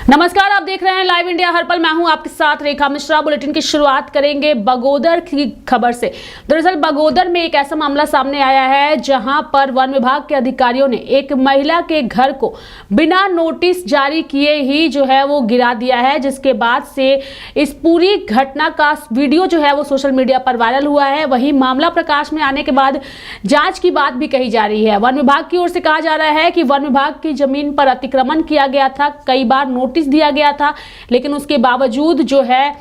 नमस्कार, आप देख रहे हैं लाइव इंडिया हर पल। मैं हूं आपके साथ रेखा मिश्रा। बुलेटिन की शुरुआत करेंगे बगोदर की खबर से। दरअसल बगोदर में एक ऐसा मामला सामने आया है जहां पर वन विभाग के अधिकारियों ने एक महिला के घर को बिना नोटिस जारी किए ही जो है वो गिरा दिया है, जिसके बाद से इस पूरी घटना का वीडियो जो है वो सोशल मीडिया पर वायरल हुआ है। वहीं मामला प्रकाश में आने के बाद जांच की बात भी कही जा रही है। वन विभाग की ओर से कहा जा रहा है कि वन विभाग की जमीन पर अतिक्रमण किया गया था, कई बार नोटिस दिया गया था, लेकिन उसके बावजूद जो है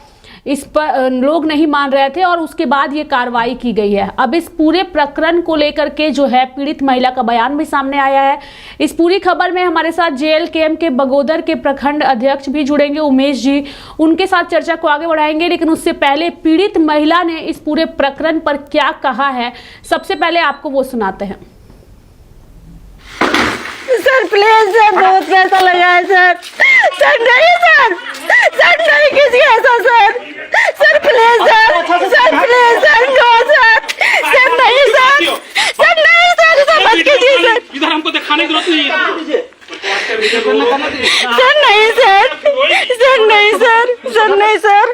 इस पर लोग नहीं मान रहे थे और उसके बाद ये कार्रवाई की गई है। अब इस पूरे प्रकरण को लेकर के जो है पीड़ित महिला का बयान भी सामने आया है। इस पूरी खबर में हमारे साथ JLKM के बगोदर के प्रखंड अध्यक्ष भी जुड़ेंगे, उमेश जी। उनके साथ चर्चा को आगे बढ़ाएंगे, लेकिन उससे पहले पीड़ित महिला ने इस पूरे प्रकरण पर क्या कहा है, सबसे पहले आपको वो सुनाते हैं। सर प्लीज सर, बहुत पैसा लगा है सर। सर नहीं सर, सर नहीं किसी ऐसा sir please sir please sir, no sir नहीं सर नहीं सर मत कीजिए सर। इधर हमको दिखाने की जरूरत नहीं है। सर नहीं सर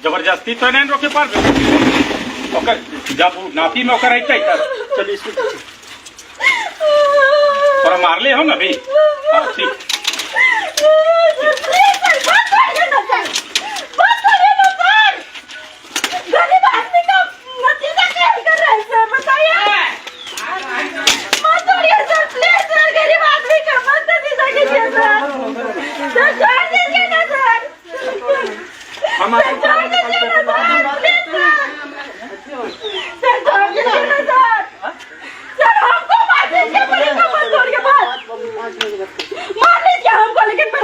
जबरदस्ती तो नहीं रोके पार जब नाती में होकर रहता है चलिए इसको थोड़ा मार ले हो ना भाई। हाँ ठीक।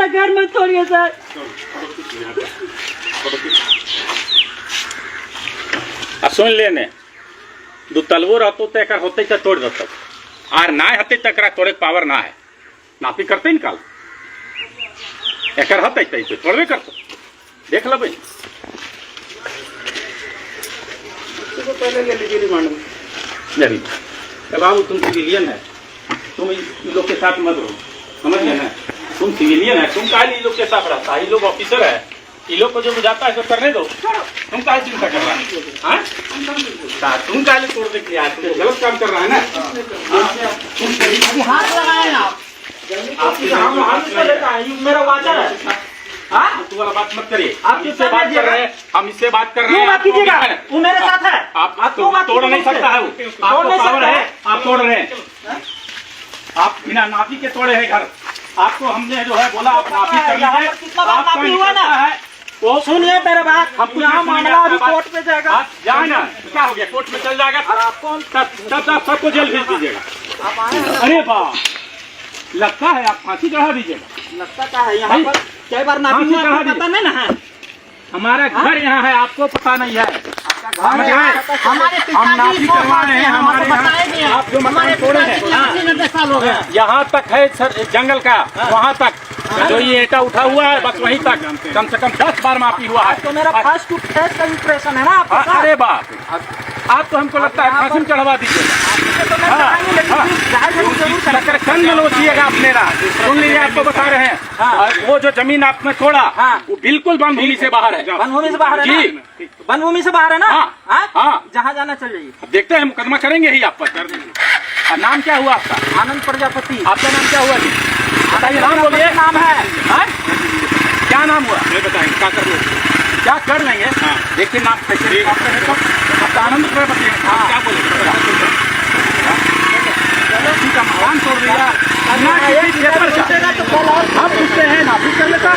घर मत छोड़िए सर। सुन लेने दो तलवो रहतो तो एक होते तो तोड़ देता आर ना हते तकरा तोड़े पावर ना है। नापी करते निकाल एक हते तो तोड़वे करतो देख लो भाई। पहले ले लीजिए रिमांड में जरी बाबू तुम सिविलियन है, तुम इन लोग के साथ मत रहो, समझ गए ना। तुम सिविलियन है, तुम काहे लोग के साथ रहता है, ये लोग ऑफिसर है, ये लोग को जो बुझाता है तो करने दो। तुम काहे चिंता कर रहा है? तुम काहे तोड़ दे के यार, तुम गलत काम कर रहा है ना। तुम हाथ लगाए आप मेरा वाचा है। तू वाला बात मत करिए, हम इससे बात कर रहे हैं, हम इससे बात कर रहे हैं। वो मेरे साथ है, आप तोड़ नहीं सकता है, वो आपको पावर है, आप तोड़ रहे हैं। आप बिना नापी के तोड़े हैं घर। आपको हमने जो है बोला आप नापी कर लीजिए, आपका हुआ ना है वो सुनिए मेरे बात। हम यहाँ मामला अभी कोर्ट में जाएगा, जाए ना क्या हो गया, कोर्ट में चल जाएगा, आपको तब सबको जेल भेज दीजिएगा। अरे वाह, लगता है आप फांसी चढ़ा दीजिएगा। लगता क्या है यहाँ पर कई बार नापी चढ़ा पता नहीं ना है। हमारा घर यहाँ है, आपको पता नहीं है। हमारे हम नापी करवा रहे हैं, हमारे यहाँ आप जो मकान तोड़े हैं यहाँ तक है सर, जंगल का वहाँ तक जो ये ईंटा उठा हुआ है बस वहीं तक कम से कम 10 बार मापी हुआ है। तो मेरा फर्स्ट टू फेस का इंप्रेशन है ना आपका। अरे बाप, आप तो हमको लगता है फांसी में चढ़वा दीजिएगा। चंद लोचिएगा आप मेरा, सुन लीजिए आपको बता रहे हैं। वो जो जमीन आपने छोड़ा वो बिल्कुल वन भूमि से बाहर है। वन भूमि से बाहर है जी, वन भूमि से बाहर है ना। हाँ, जहाँ जाना चल जाइए। देखते हैं मुकदमा करेंगे ही आप पर, कर दीजिए। नाम क्या हुआ आपका? आनंद प्रजापति। आपका नाम क्या हुआ जी? बताइए, नाम बोलिए। नाम है क्या नाम हुआ? नहीं बताएंगे, क्या कर लेंगे, क्या कर लेंगे। देखिए नाम कैसे आपका आनंद प्रजापति है। क्या बोलेंगे? मकान तोड़ दिया, हम पूछते हैं ना कर लेता।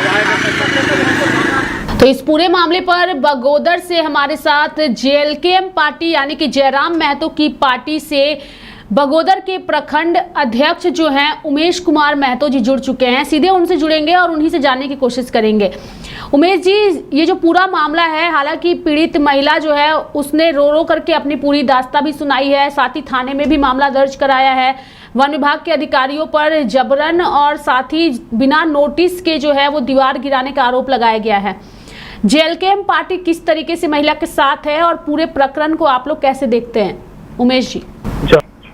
तो इस पूरे मामले पर बगोदर से हमारे साथ JLKM पार्टी यानी कि जयराम महतो की पार्टी से बगोदर के प्रखंड अध्यक्ष जो हैं उमेश कुमार महतो जी जुड़ चुके हैं। सीधे उनसे जुड़ेंगे और उन्हीं से जानने की कोशिश करेंगे। उमेश जी, ये जो पूरा मामला है, हालांकि पीड़ित महिला जो है उसने रो रो करके अपनी पूरी दास्तां भी सुनाई है, साथ ही थाने में भी मामला दर्ज कराया है। वन विभाग के अधिकारियों पर जबरन और साथ ही बिना नोटिस के जो है वो दीवार गिराने का आरोप लगाया गया है। JLKM पार्टी किस तरीके से महिला के साथ है और पूरे प्रकरण को आप लोग कैसे देखते हैं, उमेश जी?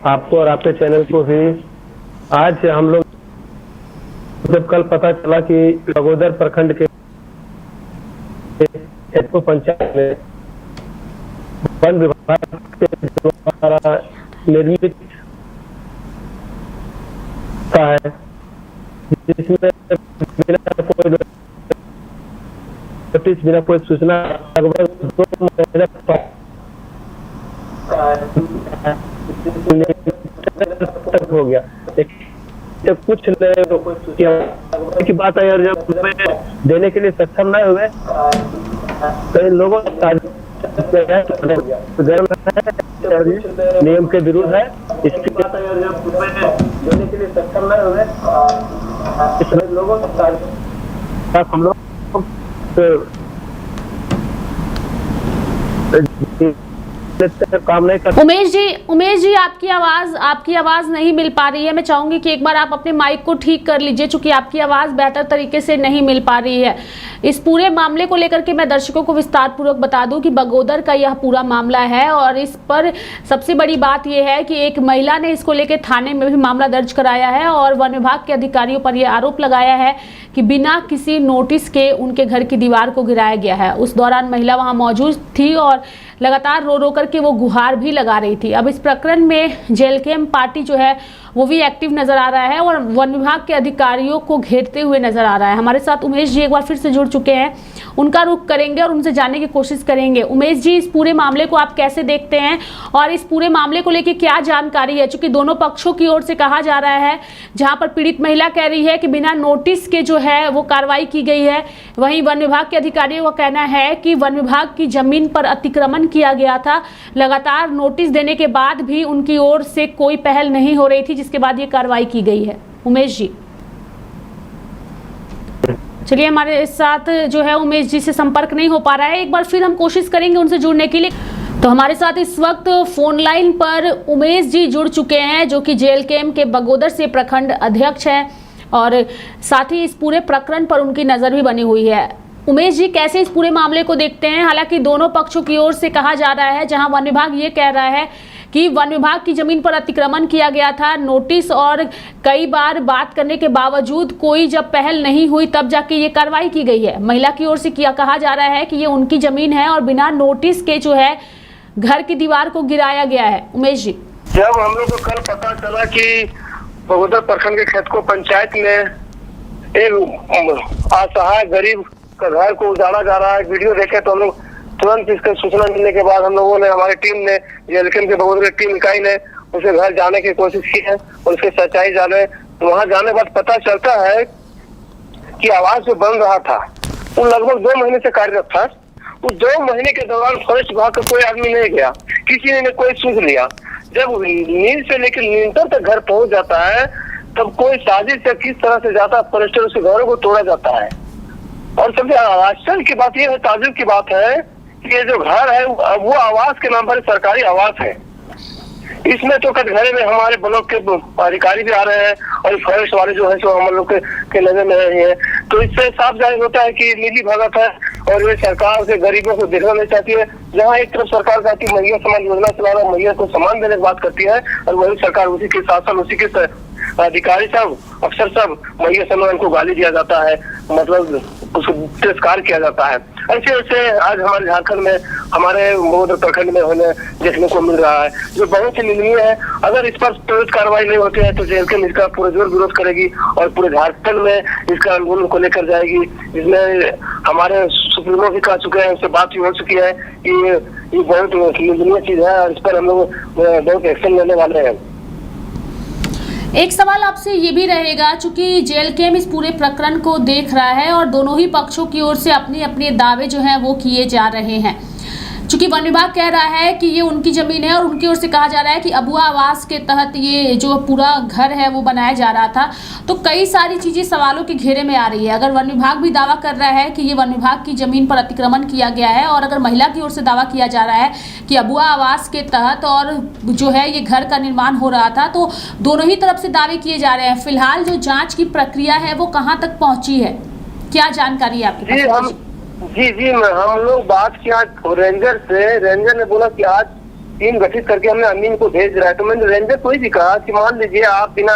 आपको और आपके चैनल को भी आज हम लोग जब कल पता चला कि बगोदर प्रखंड के खेतको पंचायत में वन विभाग के द्वारा निर्मित है, जिसमें बिना कोई नोटिस, बिना कोई सूचना लगभग 2 महीने तक हो गया। जब कुछ की बात आई और जब देने के लिए सक्षम नहीं हुए तो इन लोगों नियम के विरुद्ध है। इसकी बात आई और जब देने के लिए सक्षम नहीं हुए इसमें लोगों हम लोग काम नहीं कर। उमेश जी आपकी आवाज नहीं मिल पा रही है। मैं चाहूंगी कि एक बार आप अपने माइक को ठीक कर लीजिए, चूंकि आपकी आवाज बेहतर तरीके से नहीं मिल पा रही है। इस पूरे मामले को लेकर के मैं दर्शकों को विस्तार पूर्वक बता दूं कि बगोदर का यह पूरा मामला है और इस पर सबसे बड़ी बात यह है कि एक महिला ने इसको लेकर थाने में भी मामला दर्ज कराया है और वन विभाग के अधिकारियों पर यह आरोप लगाया है कि बिना किसी नोटिस के उनके घर की दीवार को गिराया गया है। उस दौरान महिला वहां मौजूद थी और लगातार रो रो करके वो गुहार भी लगा रही थी। अब इस प्रकरण में जेएलकेएम पार्टी जो है वो भी एक्टिव नजर आ रहा है और वन विभाग के अधिकारियों को घेरते हुए नजर आ रहा है। हमारे साथ उमेश जी एक बार फिर से जुड़ चुके हैं, उनका रुख करेंगे और उनसे जानने की कोशिश करेंगे। उमेश जी, इस पूरे मामले को आप कैसे देखते हैं और इस पूरे मामले को लेकर क्या जानकारी है? चूंकि दोनों पक्षों की ओर से कहा जा रहा है, जहां पर पीड़ित महिला कह रही है कि बिना नोटिस के जो है वो कार्रवाई की गई है, वहीं वन विभाग के अधिकारियों का कहना है कि वन विभाग की जमीन पर अतिक्रमण किया गया था। लगातार नोटिस देने के बाद भी उनकी ओर से कोई पहल नहीं हो रही थी, जिसके बाद ये कार्रवाई की गई है। उमेश जी, चलिए हमारे साथ जो है उमेश जी से संपर्क नहीं हो पा रहा है, एक बार फिर हम कोशिश करेंगे उनसे जुड़ने के लिए। तो हमारे साथ इस वक्त फोन लाइन पर उमेश जी जुड़ चुके हैं, जो कि जेएलकेएम के बगोदर से प्रखंड अध्यक्ष हैं और साथ ही इस पूरे प्रकरण पर उनकी नजर भी बनी हुई है। उमेश जी, कैसे इस पूरे मामले को देखते हैं? हालांकि दोनों पक्षों की ओर से कहा जा रहा है, जहां वन विभाग ये कह रहा है कि वन विभाग की जमीन पर अतिक्रमण किया गया था, नोटिस और कई बार बात करने के बावजूद कोई जब पहल नहीं हुई तब जाके ये कार्रवाई की गई है। महिला की ओर से कहा जा रहा है कि ये उनकी जमीन है और बिना नोटिस के जो है घर की दीवार को गिराया गया है। उमेश जी, जब हम लोग को कल पता चला कि बगोदर प्रखंड के खेतको पंचायत में एक असहाय गरीब का घर को उजाड़ा जा रहा है, वीडियो देखे तो हम लोग तुरंत इसका सूचना मिलने के बाद हम लोगों ने, हमारी टीम ने, जेएलकेएम के बगोदर की टीम इकाई ने उसे घर जाने की कोशिश की है और उसकी सच्चाई जाने। तो वहां जाने के बाद पता चलता है कि आवाज जो बन रहा था वो लगभग 2 महीने से कार्यरत था। उस 2 महीने के दौरान फॉरेस्ट विभाग का कोई आदमी नहीं गया, किसी ने कोई सूझ लिया। जब नींद से लेकर नींदर तक घर पहुंच जाता है तब कोई साजिश से किस तरह से जाता है, फॉरेस्टर उसके घरों को तोड़ा जाता है। और सबसे आश्चर्य की बात यह है, ताजुब की बात है कि ये जो घर है वो आवास के नाम पर सरकारी आवास है। इसमें तो कटघरे में हमारे ब्लॉक के अधिकारी भी आ रहे हैं और फॉरेस्ट वाले जो है सो हम लोग के नजर में रहे हैं। तो इससे साफ जाहिर होता है कि मिली भगत है और ये सरकार से गरीबों को देखना नहीं चाहती है। जहाँ एक तरफ सरकार कहती है महिला सम्मान योजना चला रहा है, महिला को सम्मान देने की बात करती है, और वही सरकार उसी के शासन, उसी के अधिकारी सब, अफसर सब महिला सम्मान को गाली दिया जाता है, मतलब उसको तिरस्कार किया जाता है। ऐसे ऐसे आज हमारे झारखंड में, हमारे बगोदर प्रखंड में होने देखने को मिल रहा है, जो बहुत ही निंदनीय है। अगर इस पर त्वरित कार्रवाई नहीं होती है तो जेएलकेएम इसका पुरजोर विरोध करेगी और पूरे झारखंड में इसका आंदोलन को लेकर जाएगी, जिसमें हमारे सुप्रीमो भी कह चुके हैं, उससे बात भी हो चुकी है कि ये बहुत निंदनीय चीज है और इस पर हम लोग बहुत एक्शन लेने वाले हैं। एक सवाल आपसे ये भी रहेगा, चूंकि जेएलकेएम इस पूरे प्रकरण को देख रहा है और दोनों ही पक्षों की ओर से अपने अपने दावे जो हैं वो किए जा रहे हैं। चूंकि वन विभाग कह रहा है कि ये उनकी जमीन है और उनकी ओर से कहा जा रहा है कि अबुआ आवास के तहत ये जो पूरा घर है वो बनाया जा रहा था, तो कई सारी चीजें सवालों के घेरे में आ रही है। अगर वन विभाग भी दावा कर रहा है कि ये वन विभाग की जमीन पर अतिक्रमण किया गया है और अगर महिला की ओर से दावा किया जा रहा है कि अबुआ आवास के तहत और जो है ये घर का निर्माण हो रहा था, तो दोनों ही तरफ से दावे किए जा रहे हैं। फिलहाल जो जाँच की प्रक्रिया है वो कहाँ तक पहुँची है, क्या जानकारी है आपके पास? जी हम लोग बात किया रेंजर से, रेंजर ने बोला कि आज टीम गठित करके हमने अमीन को भेज रहा है। तो मैंने रेंजर को ही भी कहा कि मान लीजिए आप बिना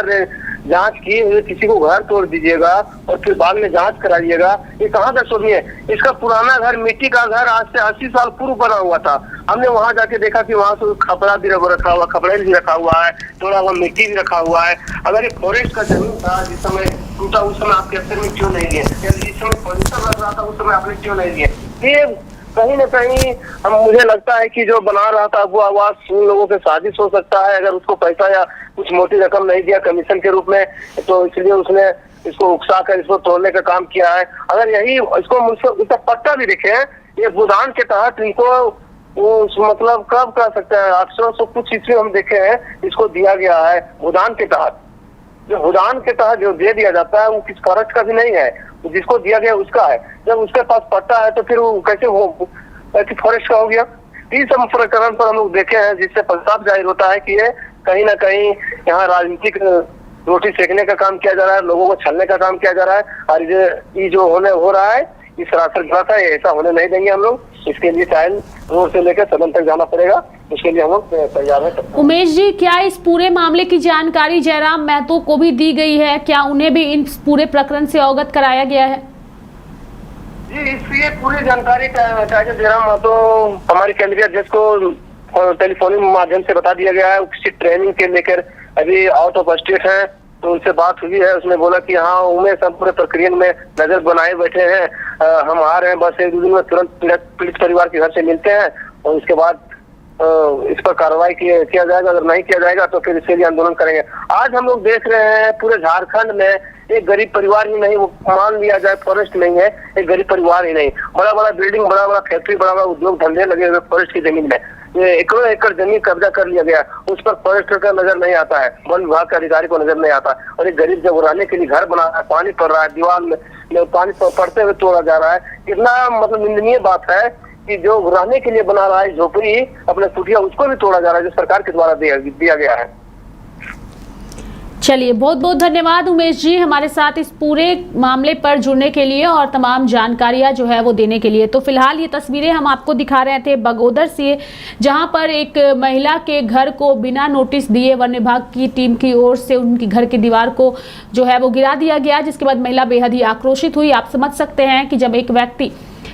जांच किए हुए किसी को घर तोड़ दीजिएगा और फिर बाद में जांच कराइएगा, ये कहाँ तक सोचिए। इसका पुराना घर, मिट्टी का घर, आज से 80 साल पूर्व बना हुआ था। हमने वहां जाके देखा कि वहां से खपड़ा भी रखा हुआ, खपड़ेल भी रखा हुआ है, थोड़ा हुआ मिट्टी भी रखा हुआ है। अगर ये फॉरेस्ट का जमीन था जिस समय टूटा, उस समय आप कैप्चर में क्यों नहीं लिए? जिस समय पॉल्यूशन लग रहा था उस समय आपने क्यों नहीं लिए? ये कहीं न कहीं मुझे लगता है कि जो बना रहा था वो आवाज उन लोगों के साजिश हो सकता है। अगर उसको पैसा या कुछ मोटी रकम नहीं दिया कमीशन के रूप में, तो इसलिए उसने इसको उकसा कर इसको तोड़ने का काम किया है। अगर यही इसको उसका पट्टा भी देखे, ये भूदान के तहत इनको मतलब कब कह सकते हैं 800 कुछ ईस्वी हम देखे हैं इसको दिया गया है भूदान के तहत। जो भूदान के तहत जो दे दिया जाता है वो किस फॉरेस्ट का भी नहीं है, जिसको दिया गया उसका है। जब उसके पास पट्टा है तो फिर वो कैसे फॉरेस्ट का हो गया? इस प्रकरण पर हम लोग देखे हैं जिससे साफ जाहिर होता है कि ये कहीं ना कहीं यहाँ राजनीतिक रोटी सेकने का काम किया जा रहा है, लोगों को छलने का काम किया जा रहा है। और ये जो हो रहा है ये सरासर गलत है, ऐसा होने नहीं देंगे हम लोग। इसके लिए चाहे रोड से लेकर सदन तक जाना पड़ेगा, उसके लिए हम लोग तैयार हैं। उमेश जी, क्या इस पूरे मामले की जानकारी जयराम महतो को भी दी गई है? क्या उन्हें भी इन पूरे प्रकरण से अवगत कराया गया है? जी, इसकी पूरी जानकारी टाइगर जयराम महतो हमारे केंद्रीय अध्यक्ष को टेलीफोनिक माध्यम से बता दिया गया है। किसी ट्रेनिंग के लेकर अभी आउट ऑफ स्टेट है, तो उनसे बात हुई है। उसने बोला कि हाँ उमेश हम पूरे प्रक्रिया में नजर बनाए बैठे हैं, हम आ रहे हैं, बस 1-2 दिन में तुरंत पीड़ित परिवार के घर से मिलते हैं और उसके बाद इस पर कार्रवाई किया जाएगा। अगर नहीं किया जाएगा तो फिर इसके लिए आंदोलन करेंगे। आज हम लोग देख रहे हैं पूरे झारखंड में एक गरीब परिवार ही नहीं, वो मान लिया जाए फॉरेस्ट नहीं है, एक गरीब परिवार ही नहीं, बड़ा बड़ा बिल्डिंग, बड़ा बड़ा फैक्ट्री, बड़ा बड़ा उद्योग धंधे लगे हुए फॉरेस्ट की जमीन में। एकड़ों एकड़ जमीन कब्जा कर लिया गया, उस पर फॉरेस्ट का नजर नहीं आता है, वन विभाग के अधिकारी को नजर नहीं आता। और एक गरीब जब रहने के लिए घर बना रहा है, पानी पड़ रहा है, दीवार में पानी पड़ते हुए तोड़ा जा रहा है, कितना मतलब निंदनीय बात है कि जो रहने के लिए बना रहा है झोपड़ी अपने कुटिया, उसको भी तोड़ा जा रहा है जो सरकार के द्वारा दिया गया है। चलिए, बहुत बहुत धन्यवाद उमेश जी हमारे साथ इस पूरे मामले पर जुड़ने के लिए और तमाम जानकारियां जो है वो देने के लिए। तो फिलहाल ये तस्वीरें हम आपको दिखा रहे थे बगोदर से, जहां पर एक महिला के घर को बिना नोटिस दिए वन विभाग की टीम की ओर से उनकी घर की दीवार को जो है वो गिरा दिया गया, जिसके बाद महिला बेहद ही आक्रोशित हुई। आप समझ सकते हैं कि जब एक व्यक्ति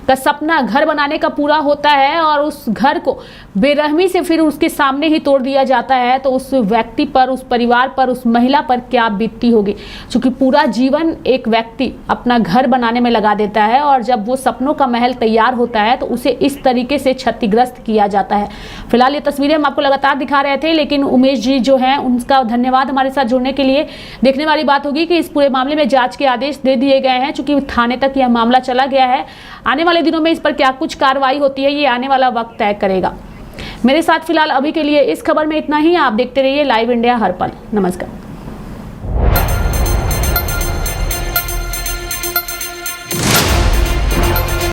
का सपना घर बनाने का पूरा होता है और उस घर को बेरहमी से फिर उसके सामने ही तोड़ दिया जाता है, तो उस व्यक्ति पर, उस परिवार पर, उस महिला पर क्या बीतती होगी। क्योंकि पूरा जीवन एक व्यक्ति अपना घर बनाने में लगा देता है और जब वो सपनों का महल तैयार होता है तो उसे इस तरीके से क्षतिग्रस्त किया जाता है। फिलहाल ये तस्वीरें हम आपको लगातार दिखा रहे थे, लेकिन उमेश जी जो हैं उनका धन्यवाद हमारे साथ जुड़ने के लिए। देखने वाली बात होगी कि इस पूरे मामले में जांच के आदेश दे दिए गए हैं, चूंकि थाने तक यह मामला चला गया है। आने वाले दिनों में इस पर क्या कुछ कार्रवाई होती है ये आने वाला वक्त तय करेगा। मेरे साथ फिलहाल अभी के लिए इस खबर में इतना ही। आप देखते रहिए लाइव इंडिया हर पल। नमस्कार।